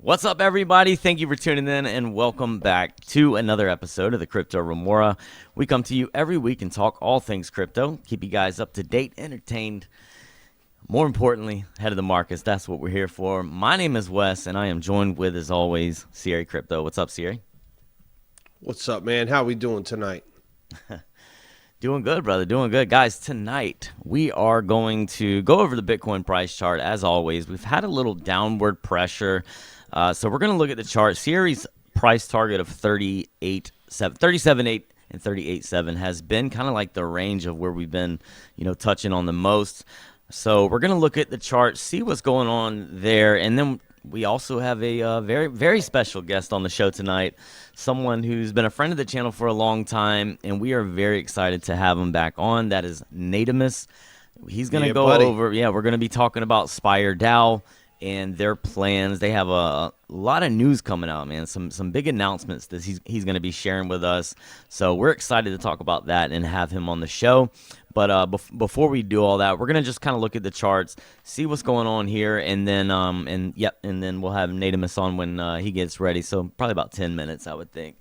What's up, everybody? Thank you for tuning in, and welcome back to another episode of the Crypto Remora. We come to you every week and talk all things crypto, keep you guys up to date, entertained, more importantly, ahead of the markets. That's what we're here for. My name is Wes, and I am joined with, as always, Siri Crypto. What's up, Siri? What's up, man? How we doing tonight? Doing good, brother. Doing good. Guys, tonight we are going to go over the Bitcoin price chart. As always, we've had a little downward pressure. So we're going to look at the chart. Siri's price target of 37.8 and 38.7 has been kind of like the range of where we've been, touching on the most. So we're going to look at the chart, see what's going on there, and then we also have a very, very special guest on the show tonight, someone who's been a friend of the channel for a long time, and we are very excited to have him back on. That is N8amis. He's going to go over, we're going to be talking about Spire DAO and their plans. They have a lot of news coming out, man. Some big announcements that he's going to be sharing with us. So we're excited to talk about that and have him on the show. But before we do all that, we're going to just kind of look at the charts, see what's going on here, and then and then we'll have N8amis on when he gets ready. So probably about 10 minutes, I would think.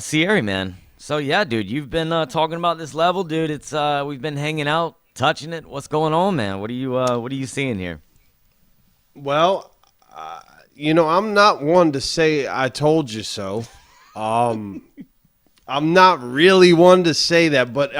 Sierra, man. So yeah, dude, you've been talking about this level, dude. It's we've been hanging out, touching it. What's going on, man? What are you seeing here? Well, I'm not one to say I told you so. I'm not really one to say that, but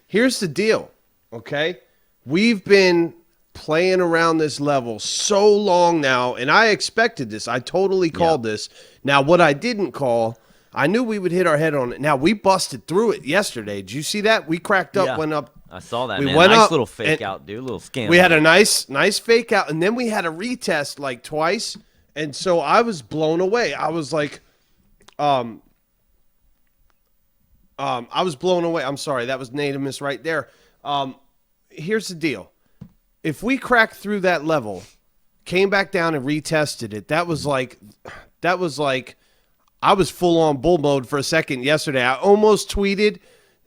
here's the deal, okay? We've been playing around this level so long now, and I expected this. I totally called this. Now, what I didn't call, I knew we would hit our head on it. Now, we busted through it yesterday. Did you see that? We cracked up, went up. I saw that, we man. Went nice up, little fake out, dude. A little scam. We had a nice fake out, and then we had a retest like twice, and so I was blown away. I was like, I was blown away. I'm sorry, that was N8amis right there. Here's the deal: if we cracked through that level, came back down and retested it, that was like, I was full on bull mode for a second yesterday. I almost tweeted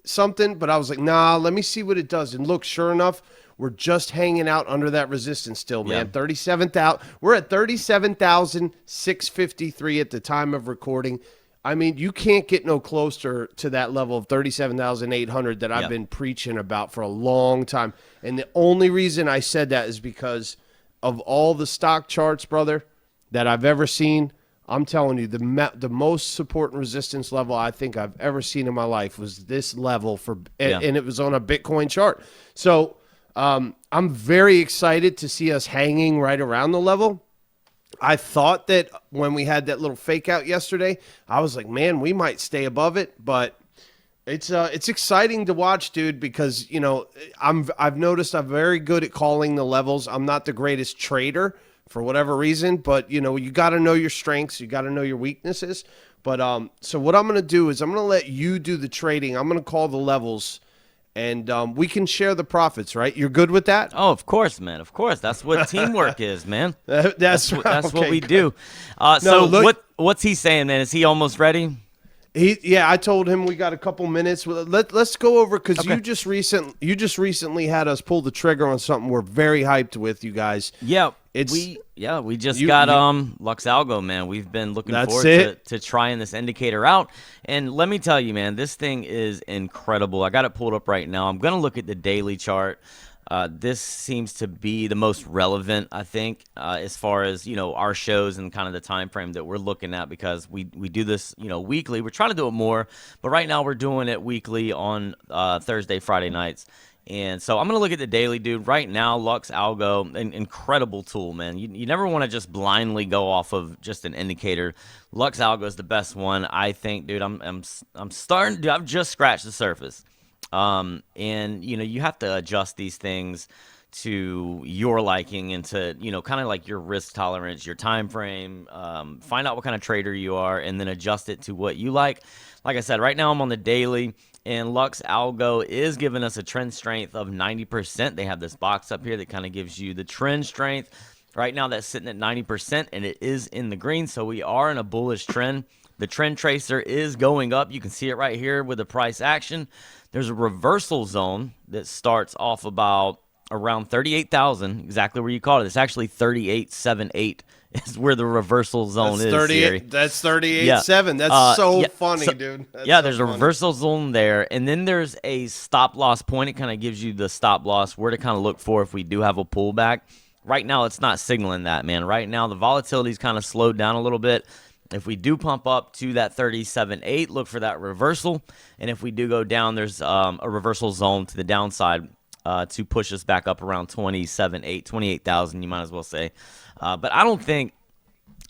something, but I was like, nah, let me see what it does. And look, sure enough, we're just hanging out under that resistance still, man. 37,000. We're at 37,653 at the time of recording. I mean, you can't get no closer to that level of 37,800 that I've been preaching about for a long time. And the only reason I said that is because of all the stock charts, brother, that I've ever seen. I'm telling you, the most support and resistance level I think I've ever seen in my life was this level and it was on a Bitcoin chart. So I'm very excited to see us hanging right around the level. I thought that when we had that little fake out yesterday, I was like, man, we might stay above it, but it's exciting to watch, dude, because I've noticed I'm very good at calling the levels. I'm not the greatest trader for whatever reason, but you got to know your strengths, you got to know your weaknesses. But so what I'm going to do is I'm going to let you do the trading. I'm going to call the levels, and we can share the profits, right? You're good with that? Oh, of course, man. Of course. That's what teamwork is, man. That's what we do. What's he saying, man? Is he almost ready? I told him we got a couple minutes. Let's go over, because you just recently had us pull the trigger on something we're very hyped with, you guys. Yeah. We just got Lux Algo, man. We've been looking forward to trying this indicator out. And let me tell you, man, this thing is incredible. I got it pulled up right now. I'm going to look at the daily chart. This seems to be the most relevant, I think, as far as, our shows and kind of the time frame that we're looking at, because we do this, weekly. We're trying to do it more, but right now we're doing it weekly on Thursday, Friday nights. And so I'm going to look at the daily, dude. Right now, Lux Algo, an incredible tool, man. You never want to just blindly go off of just an indicator. Lux Algo is the best one, I think, dude. I'm starting to, I've just scratched the surface. And, you have to adjust these things to your liking and to, kind of like your risk tolerance, your time frame, find out what kind of trader you are, and then adjust it to what you like. Like I said, right now I'm on the daily, and Lux Algo is giving us a trend strength of 90%. They have this box up here that kind of gives you the trend strength. Right now that's sitting at 90%, and it is in the green, so we are in a bullish trend. The trend tracer is going up. You can see it right here with the price action. There's a reversal zone that starts off about around 38,000, exactly where you called it. It's actually 3878 is where the reversal zone is. 38. That's 38.7. That's funny, dude. That's there's a reversal zone there, and then there's a stop loss point. It kind of gives you the stop loss, where to kind of look for if we do have a pullback. Right now, it's not signaling that, man. Right now, the volatility's kind of slowed down a little bit. If we do pump up to that 37.8, look for that reversal. And if we do go down, there's a reversal zone to the downside to push us back up around 27.8, 28,000, you might as well say. But I don't think,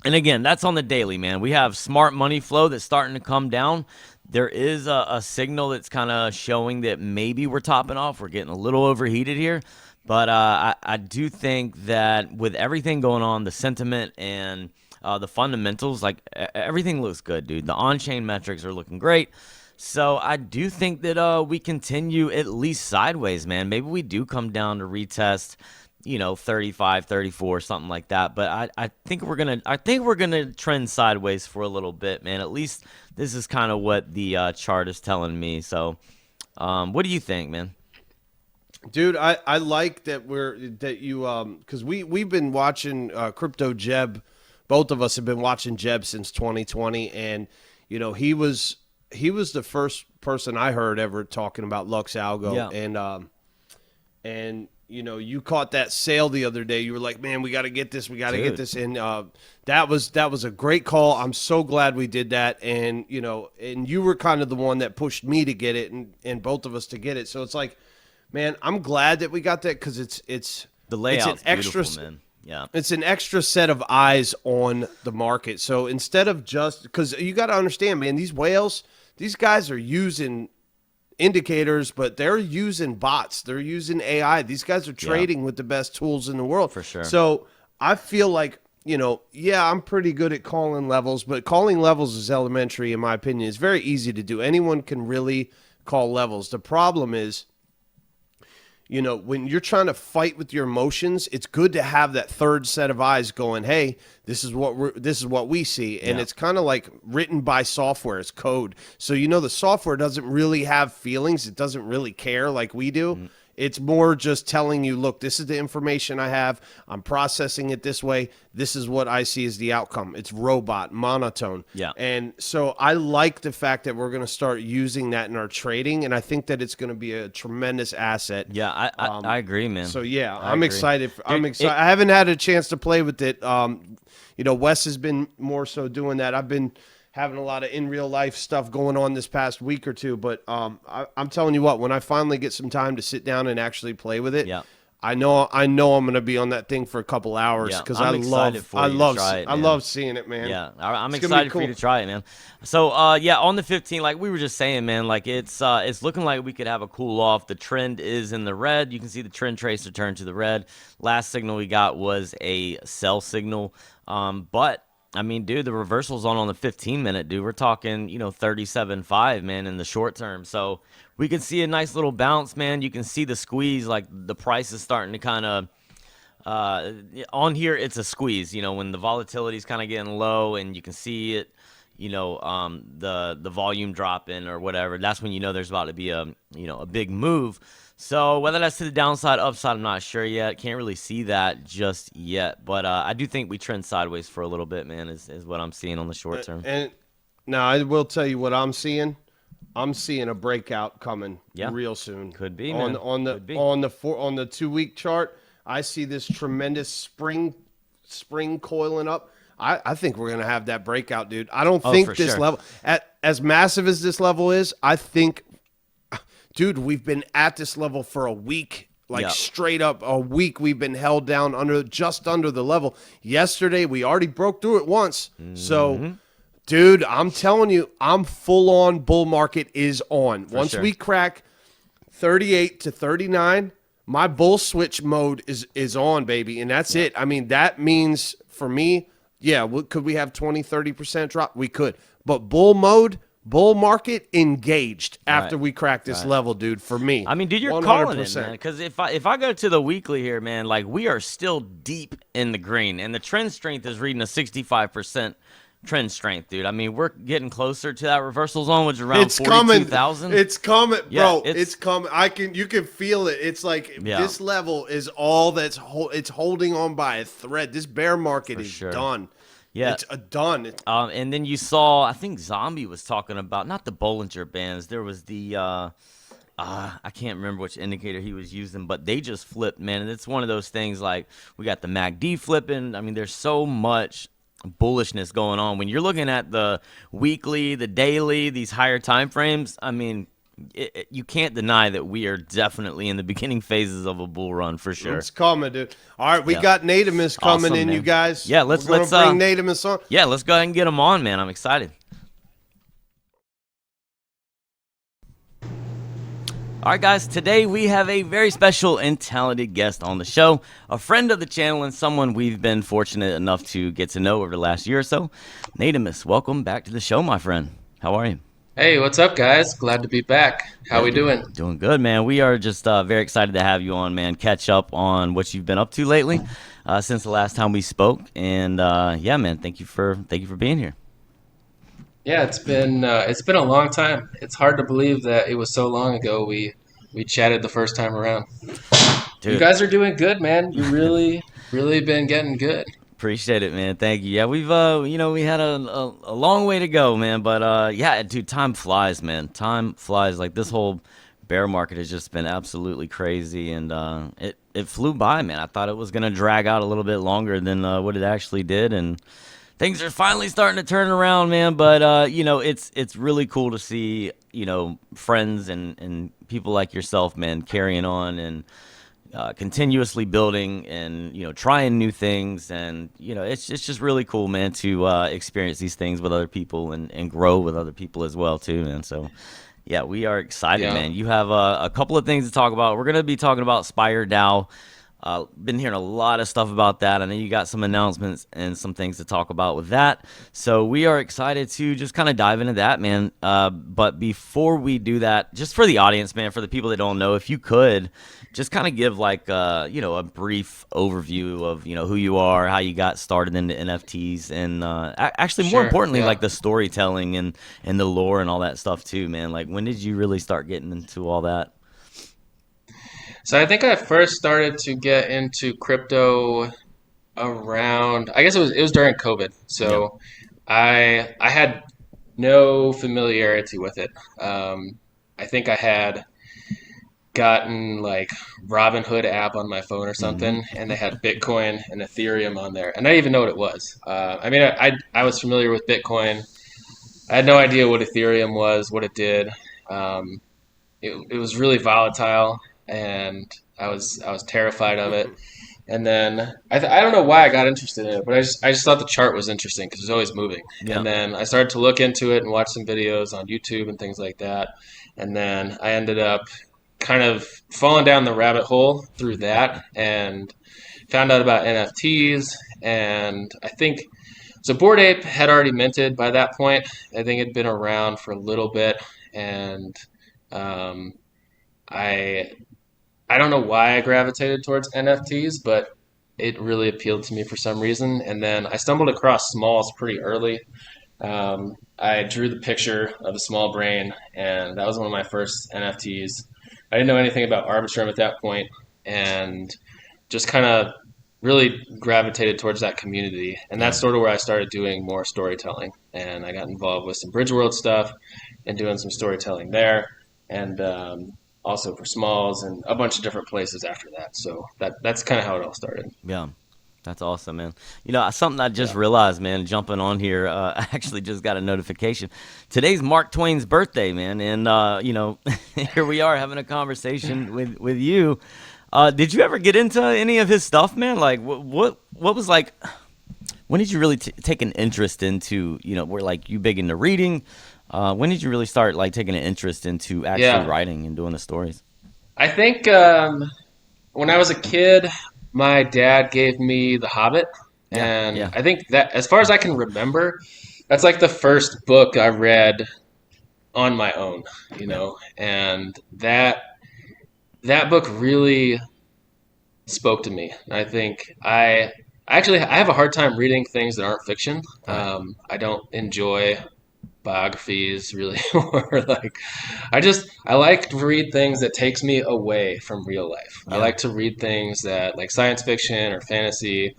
and again, that's on the daily, man. We have smart money flow that's starting to come down. There is a signal that's kind of showing that maybe we're topping off. We're getting a little overheated here. But I do think that with everything going on, the sentiment and the fundamentals, like everything looks good, dude. The on-chain metrics are looking great. So I do think that we continue at least sideways, man. Maybe we do come down to retest, 35, 34, something like that. But I think we're gonna trend sideways for a little bit, man. At least this is kind of what the chart is telling me. So what do you think, man? Dude, I like that because we've been watching Crypto Jeb. Both of us have been watching Jeb since 2020, and he was the first person I heard ever talking about Lux Algo. Yeah. And you caught that sale the other day. You were like, man, we got to get this, get this, and that was a great call. I'm so glad we did that, and and you were kind of the one that pushed me to get it, and both of us to get it. So it's like, man, I'm glad that we got that, because it's the layout's extra, beautiful, man. Yeah, it's an extra set of eyes on the market. So instead of just, because you got to understand, man, these whales, these guys are using indicators, but they're using bots. They're using AI. These guys are trading with the best tools in the world. For sure. So I feel like, I'm pretty good at calling levels, but calling levels is elementary, in my opinion. It's very easy to do. Anyone can really call levels. The problem is, when you're trying to fight with your emotions, it's good to have that third set of eyes going, hey, this is what we see. And it's kind of like written by software. It's code. So, the software doesn't really have feelings. It doesn't really care like we do. Mm-hmm. It's more just telling you, look, this is the information I have. I'm processing it this way. This is what I see as the outcome. It's robot, monotone. Yeah. And so I like the fact that we're going to start using that in our trading, and I think that it's going to be a tremendous asset. Yeah, I agree, man. So, yeah, I'm excited. I'm excited. I haven't had a chance to play with it. Wes has been more so doing that. I've been having a lot of in real life stuff going on this past week or two, but I'm telling you what, when I finally get some time to sit down and actually play with it, I know I'm going to be on that thing for a couple hours, because I love seeing it, man. Yeah, I'm excited for you to try it, man. So on the 15, like we were just saying, man, like it's looking like we could have a cool off. The trend is in the red. You can see the trend tracer turn to the red. Last signal we got was a sell signal, but I mean, dude, the reversal's on the 15-minute, dude. We're talking, 37.5, man, in the short term. So we can see a nice little bounce, man. You can see the squeeze, like the price is starting to kind of, on here, it's a squeeze, when the volatility is kind of getting low and you can see it, the volume dropping or whatever. That's when there's about to be a big move. So whether that's to the downside, upside, I'm not sure yet. Can't really see that just yet. But I do think we trend sideways for a little bit, man, is what I'm seeing on the short term. And now I will tell you what I'm seeing. I'm seeing a breakout coming real soon. Could be, man. On the 2-week chart, I see this tremendous spring coiling up. I think we're gonna have that breakout, dude. I don't think this level, as massive as this level is, I think, dude, we've been at this level for a week, straight up a week. We've been held down just under the level. Yesterday, we already broke through it once. Mm-hmm. So, dude, I'm telling you, I'm full on bull market is on. Once we crack 38 to 39, My bull switch mode is on, baby, and that's it. I mean, that means for me, yeah, could we have 20-30% drop? We could. But bull market engaged after Right. we crack this level, dude, for me. I mean, dude, you're calling it, man. 100%. Because if I go to the weekly here, man, like we are still deep in the green, and the trend strength is reading a 65% trend strength, dude. I mean, we're getting closer to that reversal zone, which is around It's coming. 42,000. It's coming, Yeah, bro. It's coming. You can feel it. It's like this level is all that's it's holding on by a thread. This bear market is sure. done. Yeah. It's done. And then you saw, I think Zombie was talking about not the Bollinger Bands. There was the I can't remember which indicator he was using, but they just flipped, man. And it's one of those things like we got the MACD flipping. I mean, there's so much bullishness going on. When you're looking at the weekly, the daily, these higher time frames, I mean, you can't deny that we are definitely in the beginning phases of a bull run for sure. It's coming, dude. All right, we got N8amis coming Awesome, in, man. you guys. Yeah, let's bring N8amis on. Yeah, let's go ahead and get them on, man. I'm excited. All right, guys, today we have a very special and talented guest on the show, a friend of the channel and someone we've been fortunate enough to get to know over the last year or so. N8amis, welcome back to the show, my friend. How are you? Hey, what's up, guys? Glad to be back. How we doing? Doing good, man. We are just very excited to have you on, man. Catch up on what you've been up to lately since the last time we spoke. And yeah, man, thank you for being here. Yeah, it's been a long time. It's hard to believe that it was so long ago we chatted the first time around. Dude. You guys are doing good, man. You really been getting good. Appreciate it, man. Thank you. Yeah, we've we had a long way to go, man. But yeah, dude, time flies, man. Time flies. Like this whole bear market has just been absolutely crazy, and it flew by, man. I thought it was gonna drag out a little bit longer than what it actually did, and things are finally starting to turn around, man. But it's really cool to see friends and people like yourself, man, carrying on and continuously building and trying new things, and it's just really cool, man, to experience these things with other people and grow with other people as well too, man. So yeah, we are excited, man. You have a couple of things to talk about. We're gonna be talking about Spire DAO. Been hearing a lot of stuff about that. I know you got some announcements and some things to talk about with that. So we are excited to just kind of dive into that, man. But before we do that, just for the audience, man, for the people that don't know, if you could just kind of give like, a brief overview of, who you are, how you got started into NFTs, and actually more importantly, like the storytelling and the lore and all that stuff too, man. Like when did you really start getting into all that? So I think I first started to get into crypto around, I guess it was during COVID. So I had no familiarity with it. I think I had gotten like Robinhood app on my phone or something, and they had Bitcoin and Ethereum on there, and I didn't even know what it was. I mean, I was familiar with Bitcoin. I had no idea what Ethereum was, what it did. It was really volatile, and I was terrified of it. And then I don't know why I got interested in it, but I just thought the chart was interesting because it was always moving. Yeah. And then I started to look into it and watch some videos on YouTube and things like that. And then I ended up kind of falling down the rabbit hole through that and found out about NFTs. And I think so. Bored Ape had already minted by that point. I think it'd been around for a little bit, and I don't know why I gravitated towards NFTs, but it really appealed to me for some reason. And then I stumbled across Smalls pretty early. I drew the picture of a small brain, and that was one of my first NFTs. I didn't know anything about Arbitrum at that point, and just kind of really gravitated towards that community. And that's sort of where I started doing more storytelling. And I got involved with some Bridge World stuff and doing some storytelling there. And also for Smalls and a bunch of different places after that. So that's kind of how it all started. Yeah, that's awesome, man. Something I just realized, man, jumping on here, I actually just got a notification. Today's Mark Twain's birthday, man, and here we are having a conversation with you. Did you ever get into any of his stuff, man? Like, what was like? When did you really take an interest into? Were like you big into reading? When did you really start like taking an interest into actually writing and doing the stories? I think when I was a kid, my dad gave me The Hobbit, Yeah, and yeah, I think that, as far as I can remember, that's like the first book I read on my own, yeah. and that book really spoke to me. I think I have a hard time reading things that aren't fiction. All right. I don't enjoy biographies really, or like I like to read things that takes me away from real life. I Yeah. like to read things that like science fiction or fantasy.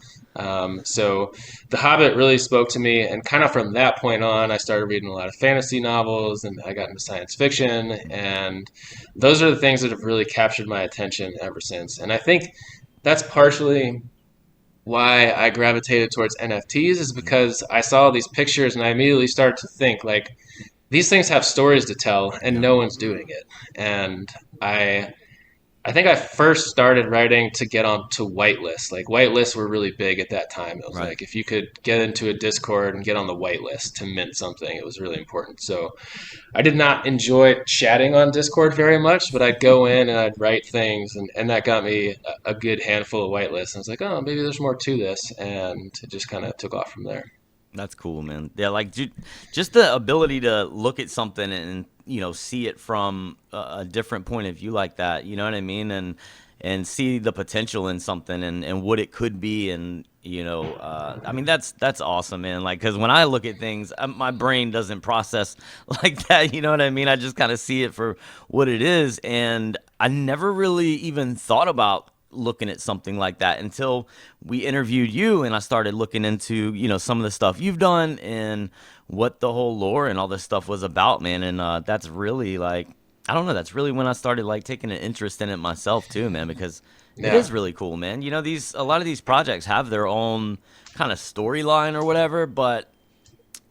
So The Hobbit really spoke to me, and kind of from that point on, I started reading a lot of fantasy novels, and I got into science fiction, and those are the things that have really captured my attention ever since. And I think that's partially why I gravitated towards NFTs, is because I saw these pictures and I immediately started to think like these things have stories to tell and Yeah. no one's doing it. And I I think I first started writing to get onto whitelists. Like whitelists were really big at that time. It was Right. like if you could get into a Discord and get on the whitelist to mint something, it was really important. So I did not enjoy chatting on Discord very much, but I'd go in and I'd write things, and that got me a good handful of whitelists. And I was like, oh, maybe there's more to this, and it just kind of took off from there. That's cool, man. Yeah, like just the ability to look at something and see it from a different point of view like that. You know what I mean? And see the potential in something and what it could be. And I mean that's awesome, man. Like because when I look at things, my brain doesn't process like that. You know what I mean? I just kind of see it for what it is, and I never really even thought about looking at something like that until we interviewed you and I started looking into, some of the stuff you've done and what the whole lore and all this stuff was about, man. And that's really like, I don't know, that's really when I started like taking an interest in it myself too, man, because it Yeah. is really cool, man. A lot of these projects have their own kind of storyline or whatever, but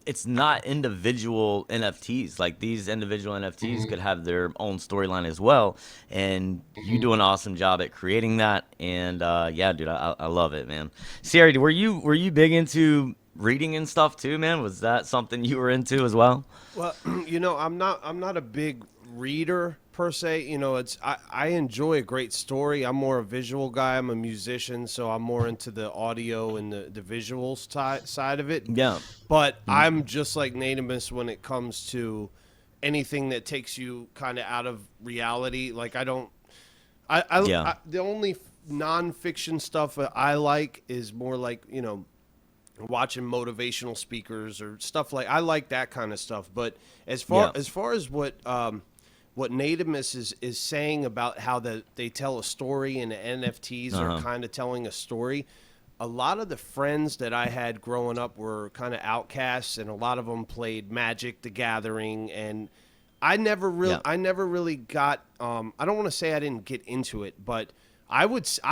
it's not individual NFTs. Like these individual NFTs hmm could have their own storyline as well. And you hmm do an awesome job at creating that. And yeah, dude, I love it, man. Sierra, were you big into reading and stuff too, man? Was that something you were into as well? Well, I'm not a big reader per se. I enjoy a great story. I'm more a visual guy. I'm a musician, so I'm more into the audio and the visuals side of it. Yeah. But Mhm. I'm just like N8amis when it comes to anything that takes you kind of out of reality. Like I don't Yeah. the only nonfiction stuff that I like is more like, watching motivational speakers or stuff. Like I like that kind of stuff. But as far Yeah. as far as what N8amis is saying about how they tell a story and the NFTs are Uh-huh. kind of telling a story, a lot of the friends that I had growing up were kind of outcasts, and a lot of them played Magic the Gathering, and Yeah. I never really got I don't want to say I didn't get into it, but I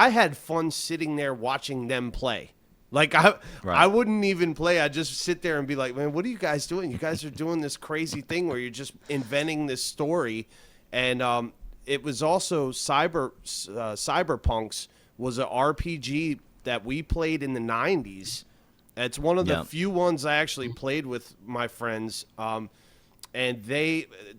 had fun sitting there watching them play. Like I Right. wouldn't even play. I'd just sit there and be like, "Man, what are you guys doing? You guys are doing this crazy thing where you're just inventing this story." And it was also Cyberpunks was an RPG that we played in the 90s. It's one of the Yeah. few ones I actually played with my friends. And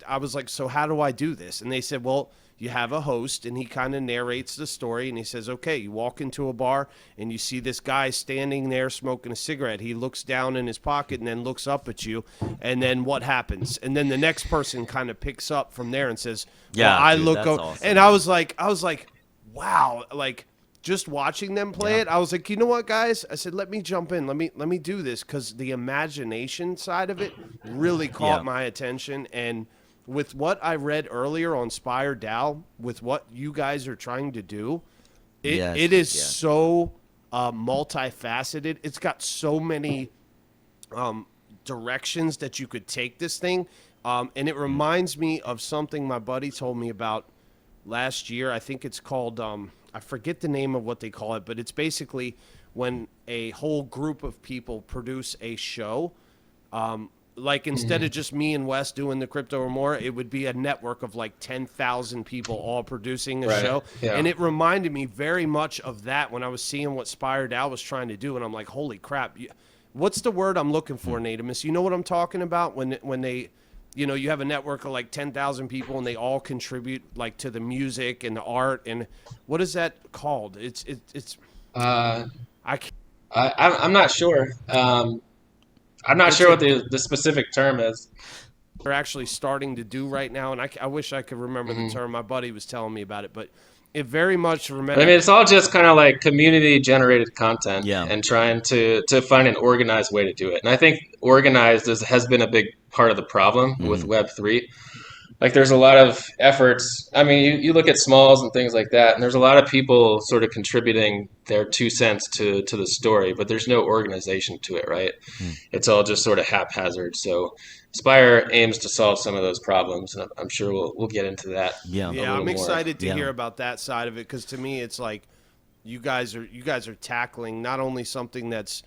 I was like, so how do I do this? And they said, well, you have a host, and he kind of narrates the story, and he says, okay, you walk into a bar and you see this guy standing there smoking a cigarette. He looks down in his pocket and then looks up at you, and then what happens? And then the next person kind of picks up from there and says, well, Yeah, I dude, look that's over, awesome, and man. I was like, wow, like just watching them play Yeah. it, I was like, you know what, guys? I said, let me jump in. Let me do this, because the imagination side of it really caught Yeah. my attention. And with what I read earlier on Spire DAO, with what you guys are trying to do, Yes, it dude. is Yeah. so multifaceted. It's got so many directions that you could take this thing. And it reminds me of something my buddy told me about last year. I think it's called, I forget the name of what they call it, but it's basically when a whole group of people produce a show. Like instead hmm of just me and Wes doing the crypto Remora, it would be a network of like 10,000 people all producing a Right. show. Yeah. And it reminded me very much of that when I was seeing what Spire DAO was trying to do. And I'm like, holy crap. What's the word I'm looking for, N8amis? You know what I'm talking about when you know, you have a network of like 10,000 people and they all contribute like to the music and the art. And what is that called? It's Uh, I can't, I'm not sure. I'm not it's sure a what the specific term is. they're actually starting to do right now. And I wish I could remember the Hmm. term. My buddy was telling me about it, but it very much But I mean, it's all just kind of like community generated content Yeah. and trying to find an organized way to do it. And I think organized has been a big part of the problem with Web3. Like there's a lot of efforts. I mean, you look at smalls and things like that, and there's a lot of people sort of contributing their 2 cents to the story, but there's no organization to it, right? Mm. It's all just sort of haphazard. So Spire aims to solve some of those problems, and I'm sure we'll get into that Yeah. a yeah, little I'm more. excited to Yeah. hear about that side of it because to me, it's like you guys are tackling not only something that's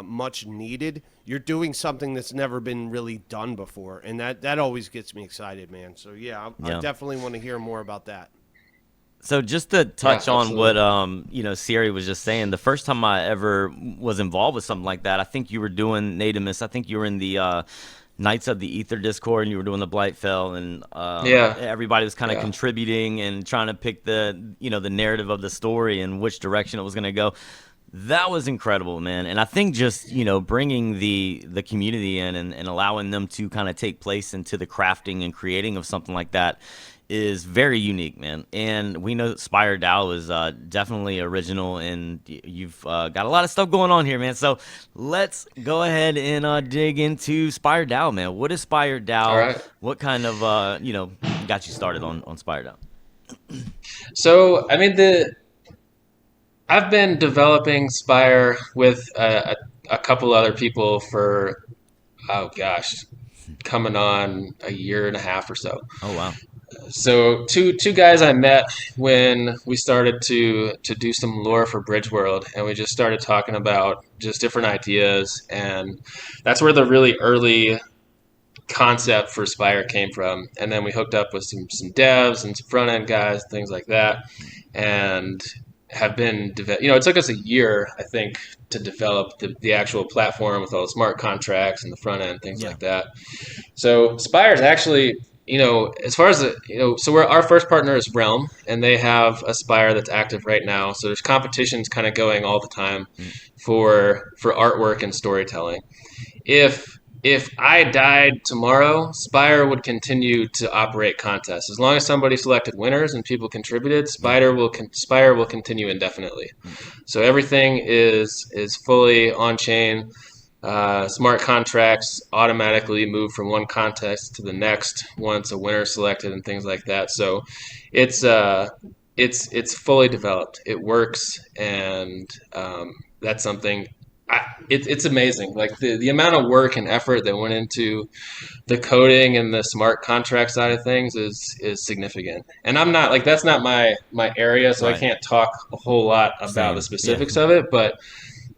much needed, you're doing something that's never been really done before, and that always gets me excited, man. So yeah, I Yeah. definitely want to hear more about that. So just to Yeah, touch on what absolutely. Siri was just saying, the first time I ever was involved with something like that, I think you were doing N8amis. I think you were in the Knights of the Ether Discord, and you were doing the Blightfell, and Yeah, everybody was kind of yeah. contributing and trying to pick the narrative of the story and which direction it was going to go. That was incredible, man. And I think just, bringing the community in and allowing them to kind of take place into the crafting and creating of something like that is very unique, man. And we know that Spire DAO is definitely original, and you've got a lot of stuff going on here, man. So let's go ahead and dig into Spire DAO, man. What is Spire All DAO? right. What kind of, got you started on Spire DAO? So I mean, the I've been developing Spire with a couple other people for, oh gosh, coming on a year and a half or so. Oh, wow. So two guys I met when we started to do some lore for Bridge World, and we just started talking about just different ideas, and that's where the really early concept for Spire came from. And then we hooked up with some devs and some front end guys, things like that, and have been it took us a year, I think, to develop the actual platform with all the smart contracts and the front end, things Yeah. like that. So Spire is actually, as far as so our first partner is Realm, and they have a Spire that's active right now. So there's competitions kind of going all the time Mm. for artwork and storytelling. If I died tomorrow, Spire would continue to operate contests as long as somebody selected winners and people contributed. Yeah. Spire will continue indefinitely. So everything is fully on chain. Smart contracts automatically move from one contest to the next once a winner is selected and things like that. So it's it's fully developed. It works, and that's something. It's amazing. Like the amount of work and effort that went into the coding and the smart contract side of things is significant. And I'm not like that's not my area, so I Right. can't talk a whole lot about the Same. Yeah. specifics of it. But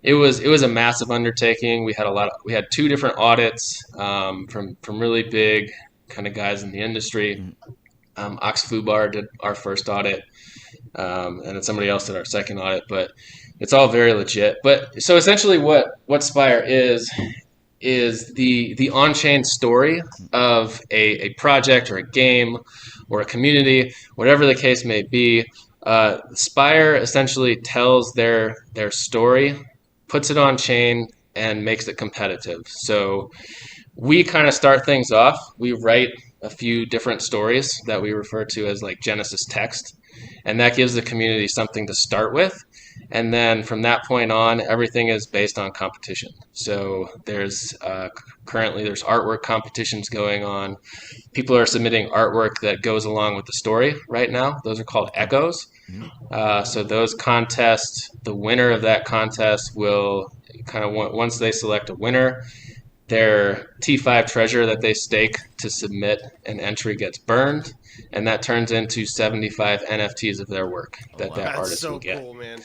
it was a massive undertaking. We had two different audits from really big kind of guys in the industry. Mm. Ox Fubar did our first audit, and then somebody else did our second audit. But it's all very legit. But so essentially, what Spire is the on-chain story of a project or a game or a community, whatever the case may be. Spire essentially tells their story, puts it on chain, and makes it competitive. So we kind of start things off. We write a few different stories that we refer to as like Genesis text, and that gives the community something to start with. And then from that point on, everything is based on competition. So there's currently there's artwork competitions going on. People are submitting artwork that goes along with the story right now. Those are called Okay. echoes. Mhm. So those contests, the winner of that contest will kind of once they select a winner, their T5 treasure that they stake to submit an entry gets burned, and that turns into 75 NFTs of their work Oh, that wow. that That's artist will so get. cool, man.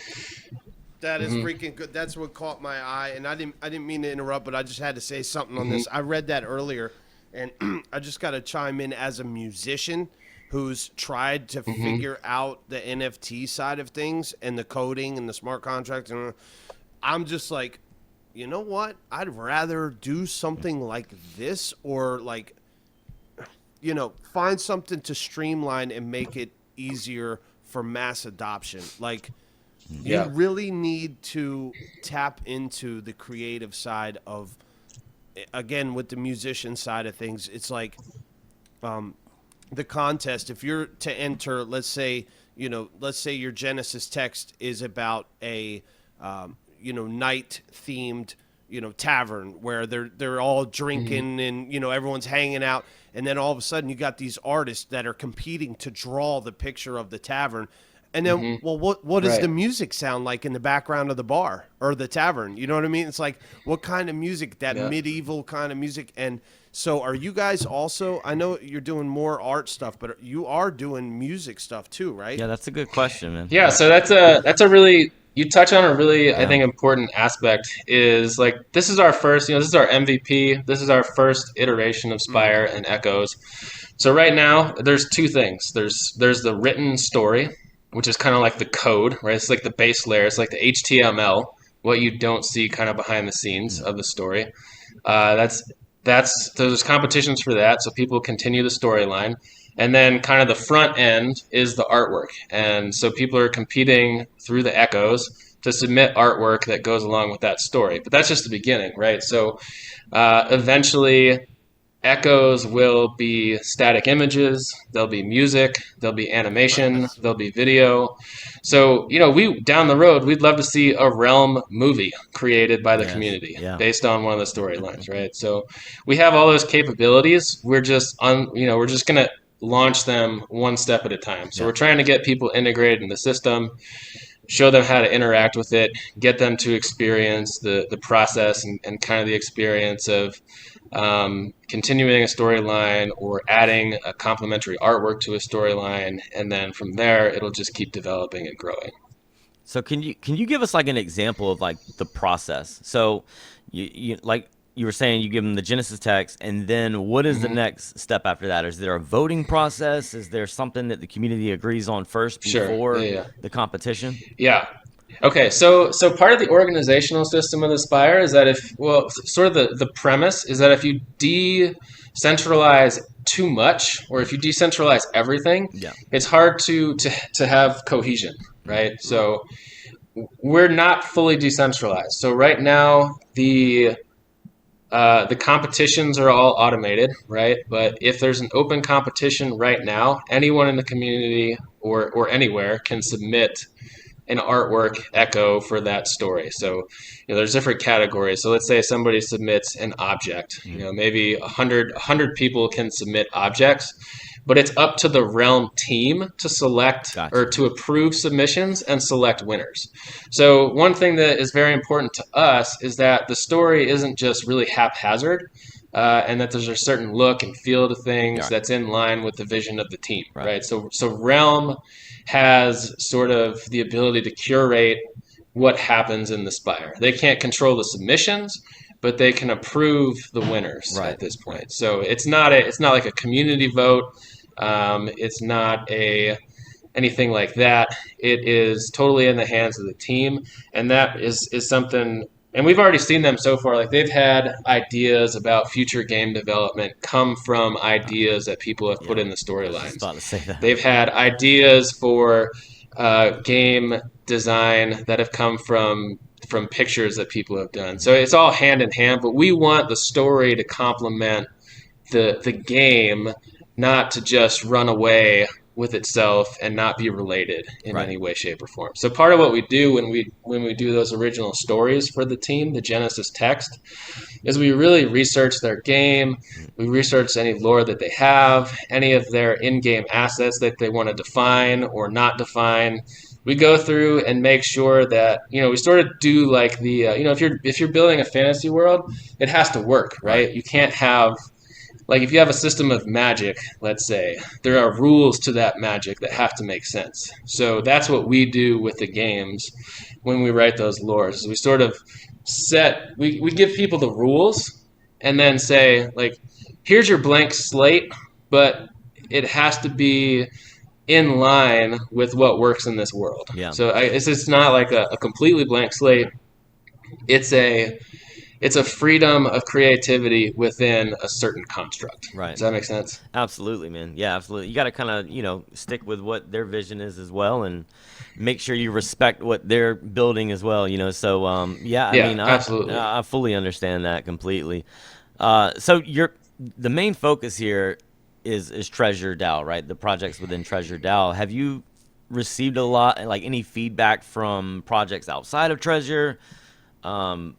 That is Hmm. freaking good. That's what caught my eye, and I didn't mean to interrupt, but I just had to say something on Hmm. this. I read that earlier, and I just got to chime in as a musician who's tried to Hmm. figure out the NFT side of things and the coding and the smart contracts, and I'm just like, you know what? I'd rather do something like this or like find something to streamline and make it easier for mass adoption. Like, you Yeah. really need to tap into the creative side of, again, with the musician side of things. It's like, the contest, if you're to enter, let's say your Genesis text is about a night themed tavern where they're all drinking and everyone's hanging out, and then all of a sudden you got these artists that are competing to draw the picture of the tavern. And then, well, what does Right. the music sound like in the background of the bar or the tavern? You know what I mean? It's like, what kind of music, that Yeah. medieval kind of music. And so are you guys also, I know you're doing more art stuff, but you are doing music stuff too, right? Yeah, that's a good question, man. Yeah, so that's a really, you touch on a really, I think, important aspect. Is like, this is our first, this is our MVP. This is our first iteration of Spire and Echoes. So right now there's two things. There's the written story, which is kind of like the code, right? It's like the base layer. It's like the HTML, what you don't see kind of behind the scenes of the story. There's competitions for that, so people continue the storyline. And then kind of the front end is the artwork. And so people are competing through the Echoes to submit artwork that goes along with that story. But that's just the beginning, right? So eventually Echoes will be static images, there'll be music, there'll be animation, there'll be video. So, we down the road, we'd love to see a Realm movie created by the community based on one of the storylines, right? So we have all those capabilities. We're just we're just going to launch them one step at a time. So we're trying to get people integrated in the system, show them how to interact with it, get them to experience the process and kind of the experience of continuing a storyline or adding a complementary artwork to a storyline, and then from there it'll just keep developing and growing. So can you give us like an example of like the process? So you like you were saying, you give them the Genesis text, and then what is the next step after that? Is there a voting process? Is there something that the community agrees on first before the competition? Yeah. Okay, so part of the organizational system of the Spire is that sort of the premise is that if you decentralize too much, or if you decentralize everything, it's hard to have cohesion, right? So we're not fully decentralized. So right now the competitions are all automated, right? But if there's an open competition right now, anyone in the community or anywhere can submit an artwork echo for that story. So, there's different categories. So let's say somebody submits an object. Maybe 100 people can submit objects, but it's up to the Realm team to select or to approve submissions and select winners. So one thing that is very important to us is that the story isn't just really haphazard, and that there's a certain look and feel to things that's in line with the vision of the team, right? So Realm has sort of the ability to curate what happens in the Spire. They can't control the submissions, but they can approve the winners at this point. So it's not like a community vote. It's not anything like that. It is totally in the hands of the team, and that is something. And we've already seen them so far. Like, they've had ideas about future game development come from ideas that people have put in the storylines. They've had ideas for game design that have come from pictures that people have done. So it's all hand in hand, but we want the story to complement the game, not to just run away with itself and not be related in any way, shape, or form. So part of what we do when we do those original stories for the team, the Genesis text, is we really research their game. We research any lore that they have, any of their in-game assets that they want to define or not define. We go through and make sure that, we sort of do like the, if you're building a fantasy world, it has to work, right? You can't have, like, if you have a system of magic, let's say, there are rules to that magic that have to make sense. So that's what we do with the games when we write those lores. We sort of we give people the rules and then say, like, here's your blank slate, but it has to be in line with what works in this world. So it's not like a completely blank slate. It's it's a freedom of creativity within a certain construct. Right. Does that make sense? Absolutely, man. Yeah, absolutely. You got to kind of, stick with what their vision is as well, and make sure you respect what they're building as well, So, yeah, I Yeah, mean, I absolutely. I fully understand that completely. So the main focus here is Treasure DAO, right? The projects within Treasure DAO. Have you received a lot, like any feedback from projects outside of Treasure? Um,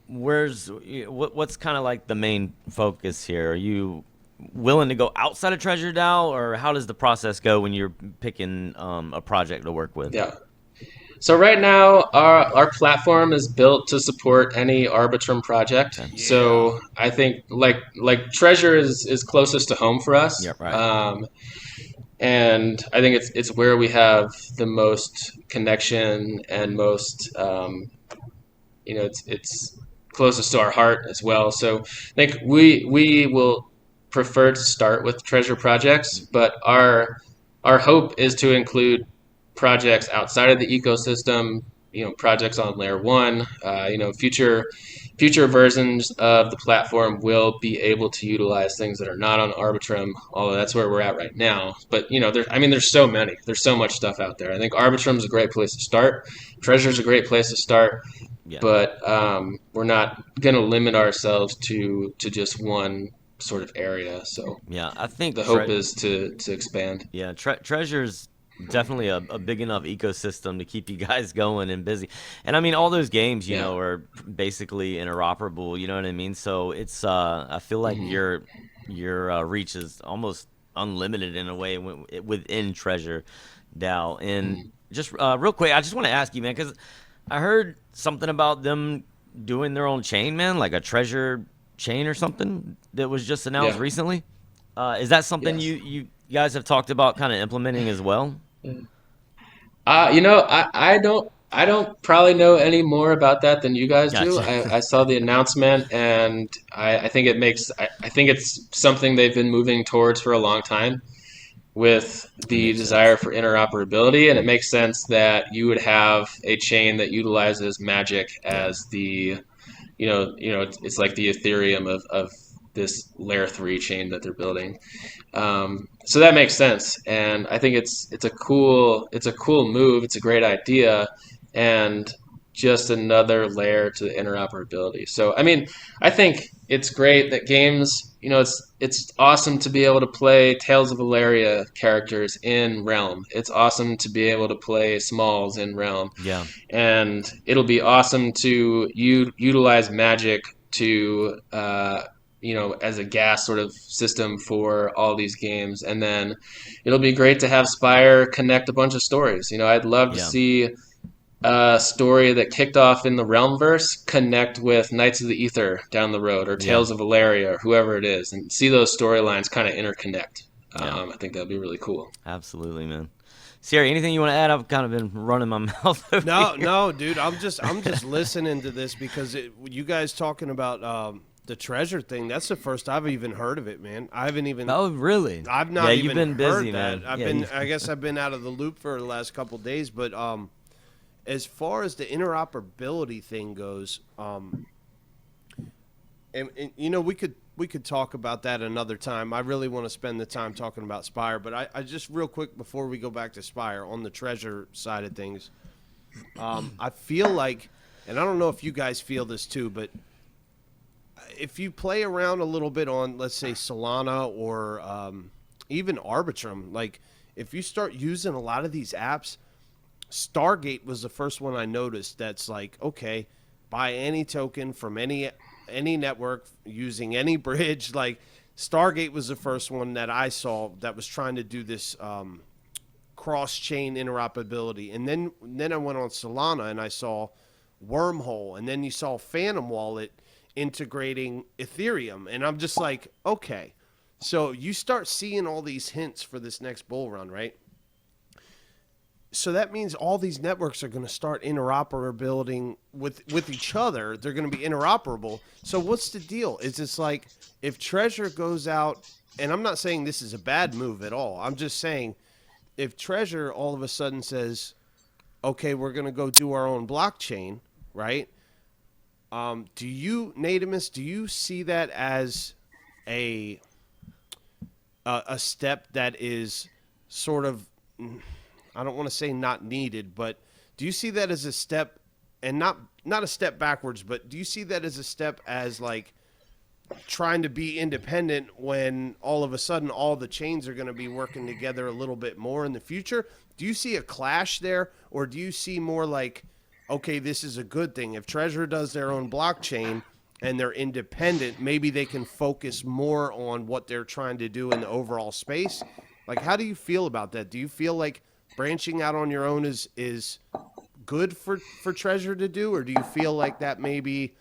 what's kind of like the main focus here? Are you willing to go outside of Treasure DAO, or how does the process go when you're picking a project to work with? Yeah. So right now, our platform is built to support any Arbitrum project. Okay. Yeah. So I think like Treasure is closest to home for us, Yep. Right. and I think it's where we have the most connection and most it's closest to our heart as well. So I think we will prefer to start with treasure projects, but our hope is to include projects outside of the ecosystem. Projects on layer one. Future versions of the platform will be able to utilize things that are not on Arbitrum, although that's where we're at right now. But there's so many. There's so much stuff out there. I think Arbitrum is a great place to start. Treasure is a great place to start, Yeah. but we're not going to limit ourselves to just one sort of area. So Yeah. I think the hope is to expand. yeah, Treasure's definitely a big enough ecosystem to keep you guys going and busy. And I mean, all those games, Yeah. are basically interoperable. You know what I mean? So it's I feel like your reach is almost unlimited in a way within Treasure DAO. And just real quick, I just want to ask you, man, because I heard something about them doing their own chain, man, like a treasure chain or something that was just announced Yeah. recently. Is that something Yes. you guys have talked about kind of implementing as well? I don't probably know any more about that than you guys do. Gotcha. I saw the announcement, and I think I think it's something they've been moving towards for a long time with It the makes sense. desire for interoperability, and it makes sense that you would have a chain that utilizes magic Yeah. as the it's like the Ethereum of this layer 3 chain that they're building. So that makes sense, and I think it's a cool move. It's a great idea, and just another layer to the interoperability. So I mean, I think it's great that games. It's awesome to be able to play Tales of Valeria characters in Realm. It's awesome to be able to play Smalls in Realm, Yeah. and it'll be awesome to utilize magic to as a gas sort of system for all these games. And then it'll be great to have Spire connect a bunch of stories. I'd love to Yeah. see a story that kicked off in the Realmverse connect with Knights of the Ether down the road, or Yeah. Tales of Valeria, or whoever it is, and see those storylines kind of interconnect. Yeah. I think that'd be really cool. Absolutely, man. Sierra, anything you want to add? I've kind of been running my mouth over No, here. no, dude. I'm just listening to this because you guys talking about the treasure thing. That's the first I've even heard of it, man. I haven't even. Oh, really? I've Yeah, not you've even been busy, heard that. man. I've Yeah, been. I guess I've been out of the loop for the last couple days. But as far as the interoperability thing goes, and we could talk about that another time. I really want to spend the time talking about Spire, but I just real quick before we go back to Spire on the treasure side of things, I feel like, and I don't know if you guys feel this too, but if you play around a little bit on, let's say, Solana or even Arbitrum, like if you start using a lot of these apps, Stargate was the first one I noticed that's like, okay, buy any token from any network using any bridge. Like Stargate was the first one that I saw that was trying to do this cross-chain interoperability. And then I went on Solana and I saw Wormhole, and then you saw Phantom Wallet integrating Ethereum, and I'm just like, okay. So you start seeing all these hints for this next bull run, right? So that means all these networks are going to start interoperating with each other. They're going to be interoperable. So what's the deal? Is it's like if Treasure goes out, and I'm not saying this is a bad move at all. I'm just saying if Treasure all of a sudden says, okay, we're going to go do our own blockchain, right? N8amis, do you see that as a step that is sort of, I don't want to say not needed, but do you see that as a step, and not a step backwards, but do you see that as a step as like trying to be independent when all of a sudden all the chains are going to be working together a little bit more in the future? Do you see a clash there, or do you see more like, okay, this is a good thing? If Treasure does their own blockchain and they're independent, maybe they can focus more on what they're trying to do in the overall space. Like, how do you feel about that? Do you feel like branching out on your own is good for Treasure to do, or do you feel like that maybe,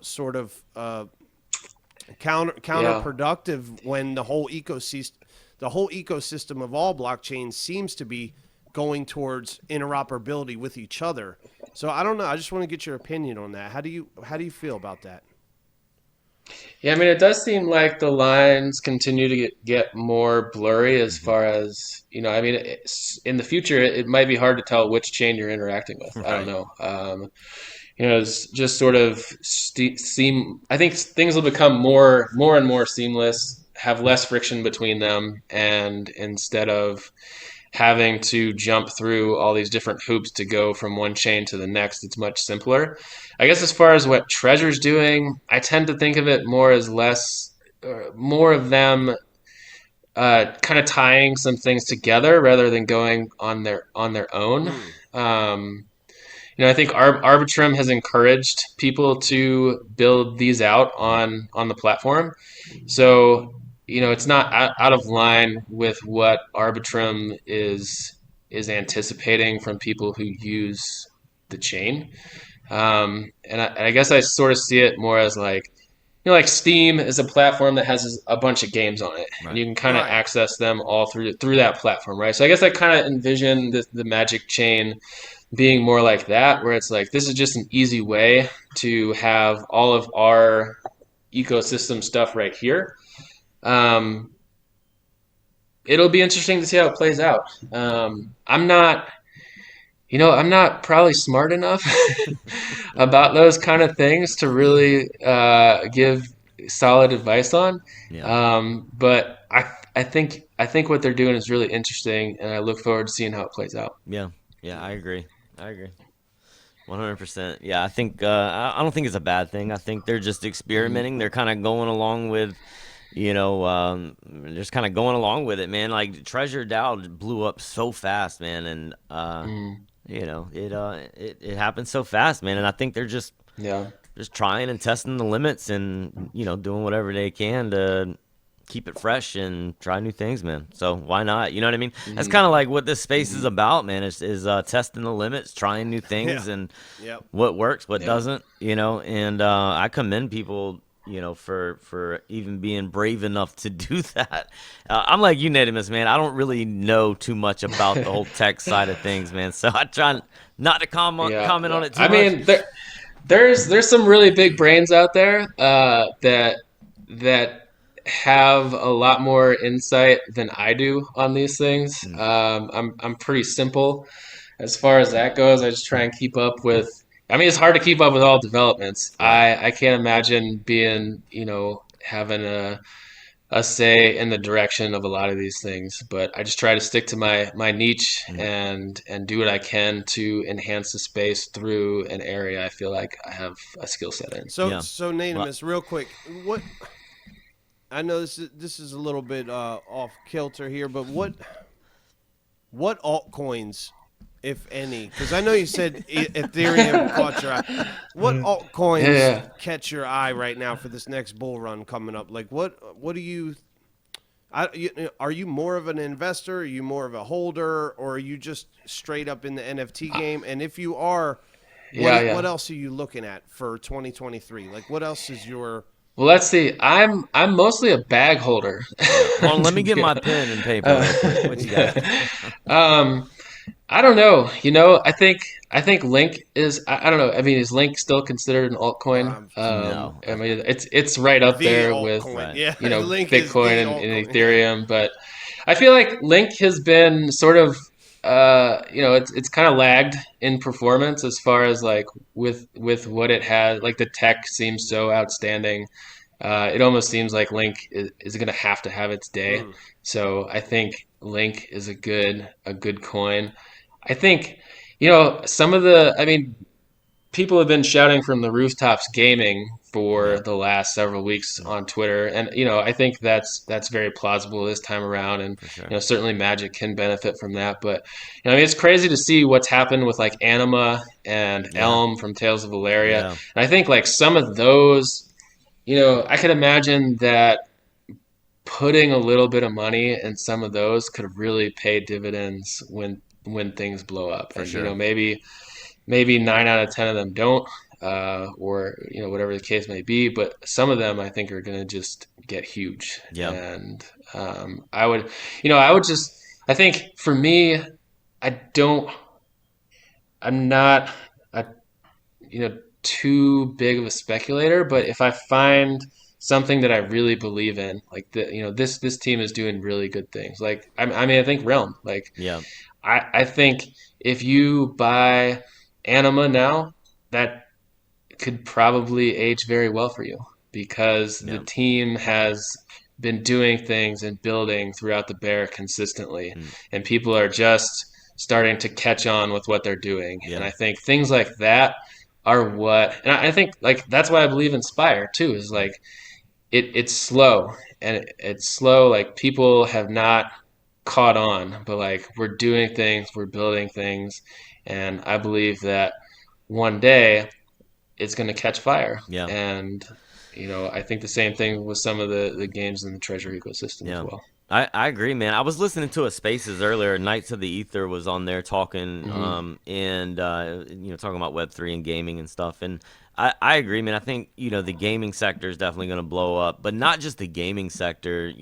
sort of counterproductive when the whole ecosystem of all blockchains seems to be going towards interoperability with each other? So I don't know. I just want to get your opinion on that. How do you feel about that? Yeah, I mean, it does seem like the lines continue to get more blurry as far as, I mean, in the future, it might be hard to tell which chain you're interacting with. I don't Right. know. It's just sort of I think things will become more and more seamless, have less friction between them, and instead of having to jump through all these different hoops to go from one chain to the next, it's much simpler. I guess as far as what Treasure's doing, I tend to think of it more as more of them kind of tying some things together rather than going on their own. Um, I think Arbitrum has encouraged people to build these out on the platform. So, it's not out of line with what Arbitrum is anticipating from people who use the chain. And I guess I sort of see it more as like, like Steam is a platform that has a bunch of games on it, and Right. you can kind of Right. access them all through that platform, right? So I guess I kind of envision the Magic Chain being more like that, where it's like this is just an easy way to have all of our ecosystem stuff right here. Um, it'll be interesting to see how it plays out. I'm not probably smart enough about those kind of things to really give solid advice on. Yeah. But I think what they're doing is really interesting, and I look forward to seeing how it plays out. Yeah. Yeah. I agree. 100%. Yeah, I think I don't think it's a bad thing. I think they're just experimenting. They're kind of going along with, just kind of going along with it, man. Like Treasure DAO blew up so fast, man, and Mm, it happened so fast, man. And I think they're yeah. just trying and testing the limits and doing whatever they can to keep it fresh and try new things, man. So why not? You know what I mean? That's Hmm. kind of like what this space is about, man. Is testing the limits, trying new Yeah. things, and Yep. what works, what Yeah. doesn't. And I commend people, for even being brave enough to do that. I'm like you, Natimus, man. I don't really know too much about the whole tech side of things, man. So I try not to Yeah, comment on yeah. it too I much. mean, there's some really big brains out there that have a lot more insight than I do on these things. Mm, I'm pretty simple as far as that goes. I just try and keep up with. I mean, it's hard to keep up with all developments. right. I can't imagine being having a say in the direction of a lot of these things, but I just try to stick to my niche Mm. and do what I can to enhance the space through an area I feel like I have a skill set in. So Yeah. so Well, Natimus, real quick, what I know this is a little bit off kilter here, but what altcoins, if any? Because I know you said Ethereum caught your eye. What altcoins Yeah. catch your eye right now for this next bull run coming up? Like what do you? Are you more of an investor? Are you more of a holder, or are you just straight up in the NFT game? And if you are, Yeah, what yeah. else are you looking at for 2023? Like, what else is your? Well, let's see. I'm mostly a bag holder, yeah. Hold on, let to me get be my honest. pen and paper real quick. What you got? Yeah. Um, I don't know. I think Link is. I don't know. I mean, is Link still considered an altcoin? No. I mean, it's right up The there with altcoin. Right. Yeah, you know Link is Bitcoin the and altcoin. Yeah. Ethereum, but I feel like Link has been sort of it's kind of lagged in performance as far as like with what it has. Like the tech seems so outstanding. It almost seems like Link is going to have its day. So I think Link is a good coin. I think, some of I mean, people have been shouting from the rooftops gaming Yeah, for the last several weeks on Twitter, and I think that's very plausible this time around, and for sure. certainly Magic can benefit from that. But I mean, it's crazy to see what's happened with like Anima and Yeah, Elm from Tales of Valeria, yeah, and I think like some of those, I could imagine that putting a little bit of money in some of those could really pay dividends when things blow up, for and sure. maybe 9 out of 10 of them don't, or whatever the case may be. But some of them I think are going to just get huge, Yeah, and I think for me, I don't, I'm not a too big of a speculator, but if I find something that I really believe in, like this team is doing really good things. Like I mean, I think Realm, like yeah, I think if you buy Anima now, that could probably age very well for you because the yeah, team has been doing things and building throughout the bear consistently, mm, and people are just starting to catch on with what they're doing. And yeah, I think things like that are and I think like that's why I believe in Spire too. Is mm, like it's slow and it's slow. Like people have not caught on, but like we're doing things, we're building things, and I believe that one day it's going to catch fire. yeah. And I think the same thing with some of the games in the Treasure ecosystem as Yeah. well. I agree, man. I was listening to a Spaces earlier. Knights of the Ether was on there talking, Hmm. and talking about Web3 and gaming and stuff. And I agree, man. I think the gaming sector is definitely going to blow up, but not just the gaming sector.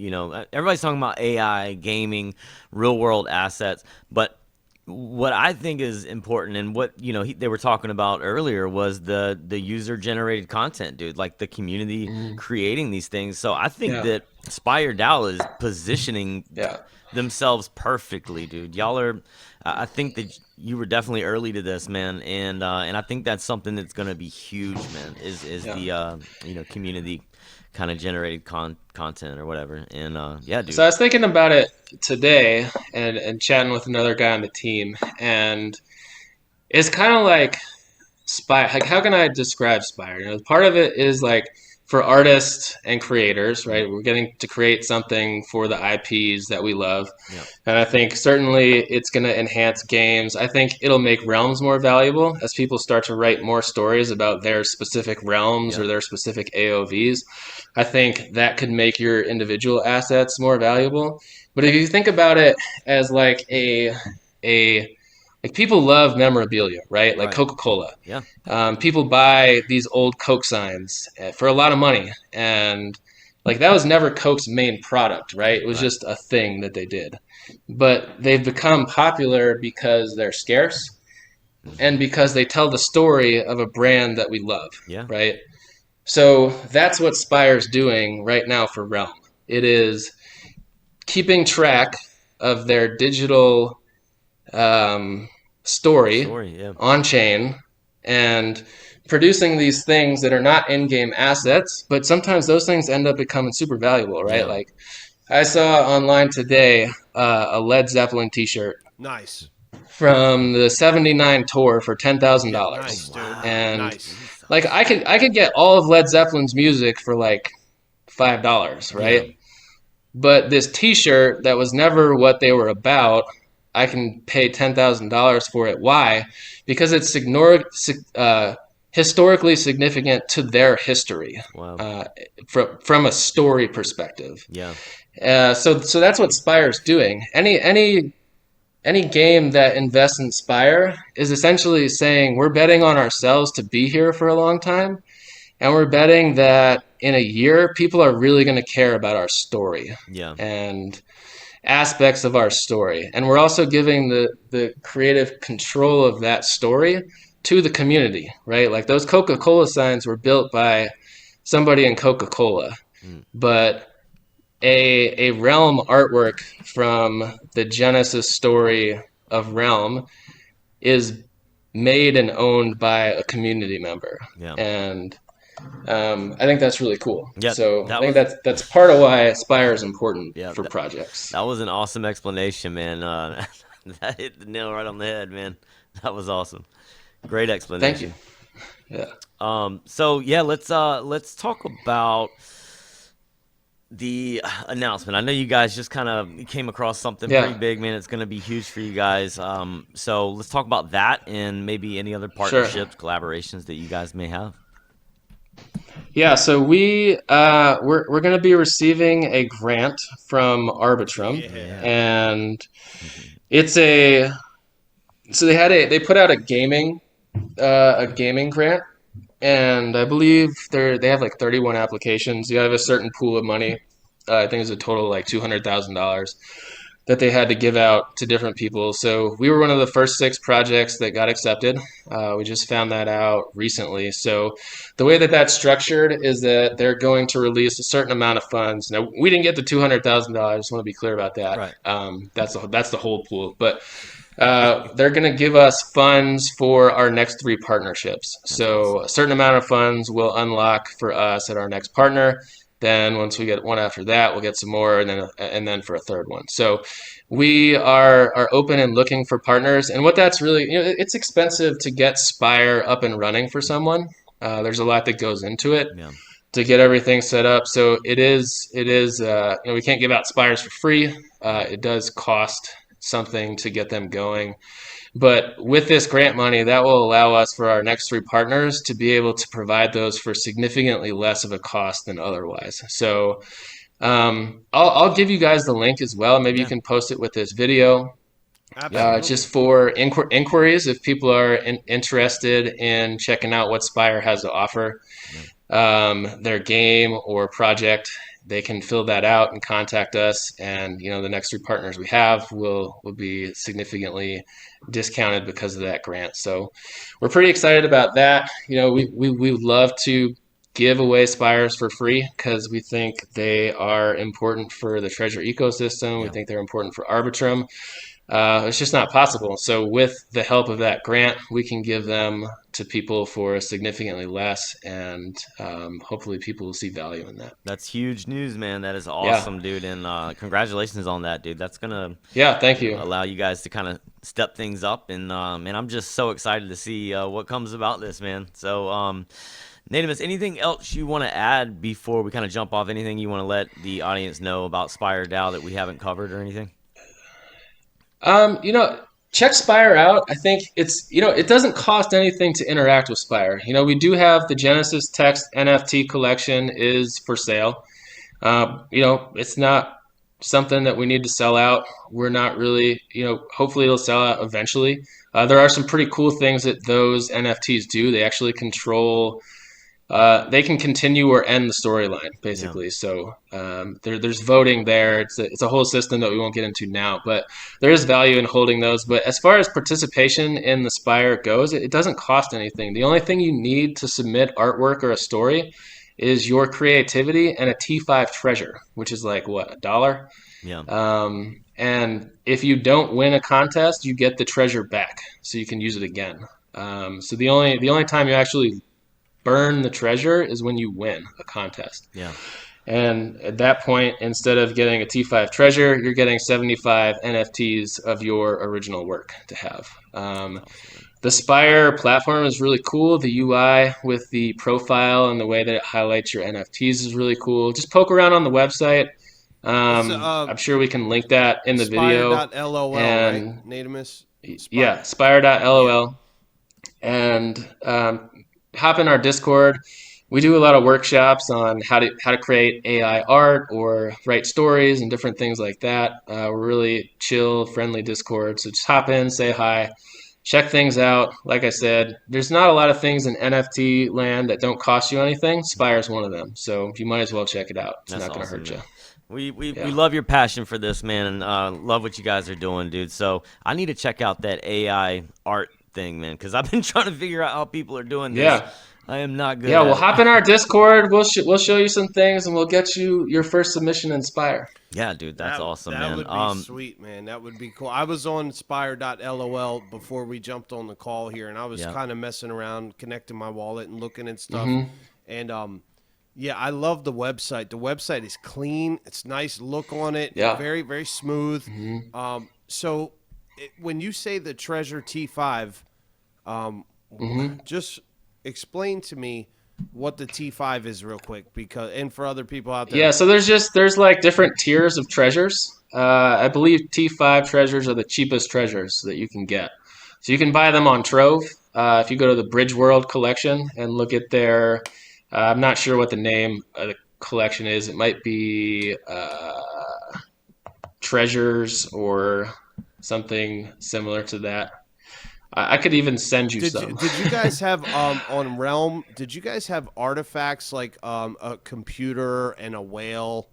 Everybody's talking about AI, gaming, real world assets, but what I think is important and what they were talking about earlier was the user generated content, dude, like the community Hmm. creating these things. So I think Yeah. that Spire DAO is positioning Yeah. themselves perfectly, dude. Y'all are I think that you were definitely early to this, man, and I think that's something that's going to be huge, man, is Yeah. the community kind of generated content or whatever. And yeah, So dude. I was thinking about it today and chatting with another guy on the team, and it's kind of like Spire. Like, how can I describe Spire? Part of it is like for artists and creators, Mm, right? We're getting to create something for the IPs that we love. yeah. And I think certainly it's going to enhance games. I think it'll make realms more valuable as people start to write more stories about their specific realms Yeah. or their specific AOVs. I think that could make your individual assets more valuable. But if you think about it as like a like people love memorabilia, right? Like Right. Coca-Cola. Yeah. People buy these old Coke signs for a lot of money, and like that was never Coke's main product, right? It was Right. just a thing that they did. But they've become popular because they're scarce Hmm. and because they tell the story of a brand that we love, Yeah. right? So that's what Spire's doing right now for Realm. It is keeping track of their digital story Story. Yeah. on chain and producing these things that are not in-game assets, but sometimes those things end up becoming super valuable, right? Yeah. Like I saw online today a Led Zeppelin T-shirt Nice. from the '79 tour for Yeah, Oh nice, $10,000, dude. wow. and Nice. like Jesus. I could get all of Led Zeppelin's music for like $5, Yeah. right? But this T-shirt that was never what they were about, I can pay $10,000 for it. Why? Because it's historically significant to their history, Wow. uh, from a story perspective. Yeah. So that's what Spire's doing. Any game that invests in Spire is essentially saying we're betting on ourselves to be here for a long time, and we're betting that in a year people are really going to care about our story Yeah. and aspects of our story. And we're also giving the creative control of that story to the community, right? Like those Coca-Cola signs were built by somebody in Coca-Cola, Mm. but a realm artwork from the Genesis story of Realm is made and owned by a community member. Yeah. And I think that's really cool. Yeah, So I that think was that's part of why Spire is important yeah, for projects. that was an awesome explanation, man. That hit the nail right on the head, man. That was awesome. Great Thank you. explanation. Yeah. So yeah, let's talk about the announcement. I know you guys just kind of came across something pretty Yeah. big, man. It's going to be huge for you guys. So let's talk about that and maybe any other Sure. partnerships, collaborations that you guys may have. Yeah, so we're going to be receiving a grant from Arbitrum, Yeah. and it's a so they put out a gaming grant, and I believe they have like 31 applications. You have a certain pool of money. I think it's a total of like $200,000 that they had to give out to different people. So we were one of the first 6 projects that got accepted. We just found that out recently. So the way that that's structured is that they're going to release a certain amount of funds. Now we didn't get the $200,000. I just want to be clear about that. Right. That's the whole pool, but. They're going to give us funds for our next 3 partnerships. So a certain amount of funds will unlock for us at our next partner. Then once we get one after that, we'll get some more, and then for a third one. So we are open and looking for partners. And what that's really, it's expensive to get Spire up and running for someone. There's a lot that goes into it. Yeah. To get everything set up. So it is we can't give out Spires for free. It does cost something to get them going. But with this grant money, that will allow us for our next 3 partners to be able to provide those for significantly less of a cost than otherwise. So I'll give you guys the link as well. Maybe you can post it with this video. Just for inquiries, if people are interested in checking out what Spire has to offer, their game or project, they can fill that out and contact us. And the next 3 partners we have will be significantly discounted because of that grant. So we're pretty excited about that. We love to give away Spires for free because we think they are important for the treasure ecosystem. We think they're important for Arbitrum. It's just not possible. So with the help of that grant, we can give them to people for significantly less, and hopefully people will see value in that. That's huge news, man. That is awesome, dude. And congratulations on that, dude. That's gonna thank you. allow you guys to kind of step things up. And man, I'm just so excited to see what comes about this, man. So N8amis, anything else you want to add before we kind of jump off? Anything you want to let the audience know about Spire DAO that we haven't covered or anything? Check Spire out. I think it doesn't cost anything to interact with Spire. We do have the Genesis Text NFT collection is for sale. It's not something that we need to sell out. We're not really, hopefully it'll sell out eventually. There are some pretty cool things that those NFTs do. They actually control they can continue or end the storyline, basically. Yeah. So there's voting there. It's a whole system that we won't get into now, but there is value in holding those. But as far as participation in the Spire goes, it doesn't cost anything. The only thing you need to submit artwork or a story is your creativity and a T5 treasure, which is like what, $1? Yeah. And if you don't win a contest, you get the treasure back, so you can use it again. So the only time you actually burn the treasure is when you win a contest. Yeah. And at that point, instead of getting a T5 treasure, you're getting 75 NFTs of your original work to have. The Spire platform is really cool. The UI with the profile and the way that it highlights your NFTs is really cool. Just poke around on the website. I'm sure we can link that in the video. Spire.lol, right? N8amis? Yeah, Spire.lol. And hop in our Discord. We do a lot of workshops on how to create AI art or write stories and different things like that. We're really chill, friendly Discord. So just hop in, say hi, check things out. Like I said, there's not a lot of things in NFT land that don't cost you anything. Spire is one of them. So you might as well check it out. It's not going to hurt you. We love your passion for this, man, and love what you guys are doing, dude. So I need to check out that AI art thing, man, because I've been trying to figure out how people are doing this. Yeah. I am not good Yeah, at we'll it. hop in our Discord. We'll show you some things, and we'll get you your first submission in Spire. Yeah, dude, that's awesome, that man. would be sweet, man. That would be cool. I was on Spire.lol before we jumped on the call here, and I was Yeah. kind of messing around, connecting my wallet and looking at stuff. Mm-hmm. And yeah, I love the website. The website is clean. It's nice look on it. Yeah. Very, very smooth. So when you say the Treasure T5, just explain to me what the T5 is real quick, because and for other people out there. Yeah, so there's like different tiers of treasures. I believe T5 treasures are the cheapest treasures that you can get. So you can buy them on Trove. If you go to the Bridge World collection and look at their, I'm not sure what the name of the collection is. It might be Treasures or something similar to that. I could even send you some. Did you guys have on Realm? Did you guys have artifacts like a computer and a whale?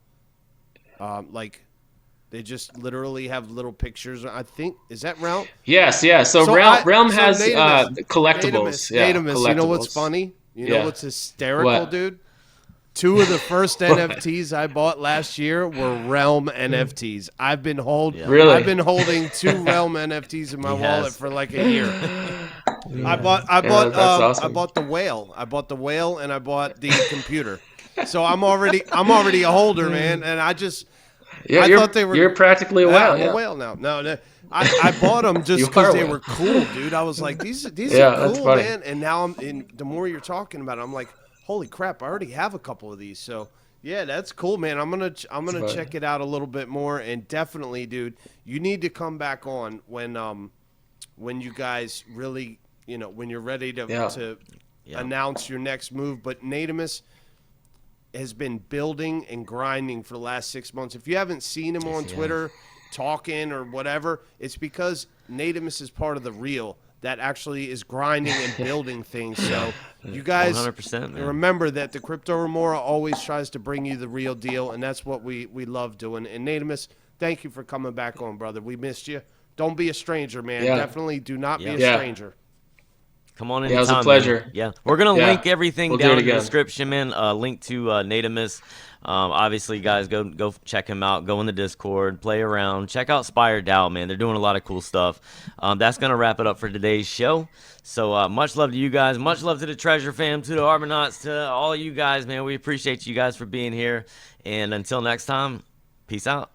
Like they just literally have little pictures. I think is that Realm? Yes, yeah. So Realm has collectibles. Yeah, N8amis, collectibles. you know what's funny? You know what's hysterical, What? dude? 2 of the first NFTs I bought last year were Realm NFTs. I've been holding 2 Realm NFTs in my wallet for like a year. I bought that's awesome. I bought the whale. I bought the whale and I bought the computer. So I'm already a holder, man. And I thought they were. You're practically a whale. I'm a whale now. No, I bought them just because they were cool, dude. I was like, these are cool, man. And now the more you're talking about it, I'm like, holy crap! I already have a couple of these. So yeah, that's cool, man. I'm gonna check it out a little bit more, and definitely, dude, you need to come back on when you guys really, when you're ready to announce your next move. But N8amis has been building and grinding for the last 6 months. If you haven't seen him on Twitter talking or whatever, it's because N8amis is part of the real that actually is grinding and building things. So you guys 100%, man. remember that the Crypto Remora always tries to bring you the real deal, and that's what we love doing. And N8amis, thank you for coming back on, brother. We missed you. Don't be a stranger, man. Yeah. Definitely do not be a stranger. Come on in. Yeah, it was a pleasure. Man. Yeah, we're gonna link everything We'll down in the again. description, man. Link to N8amis. Obviously, guys, go check him out. Go in the Discord, play around, check out Spire DAO, man. They're doing a lot of cool stuff. That's gonna wrap it up for today's show. So much love to you guys. Much love to the Treasure fam, to the Arbonauts, to all you guys, man. We appreciate you guys for being here. And until next time, peace out.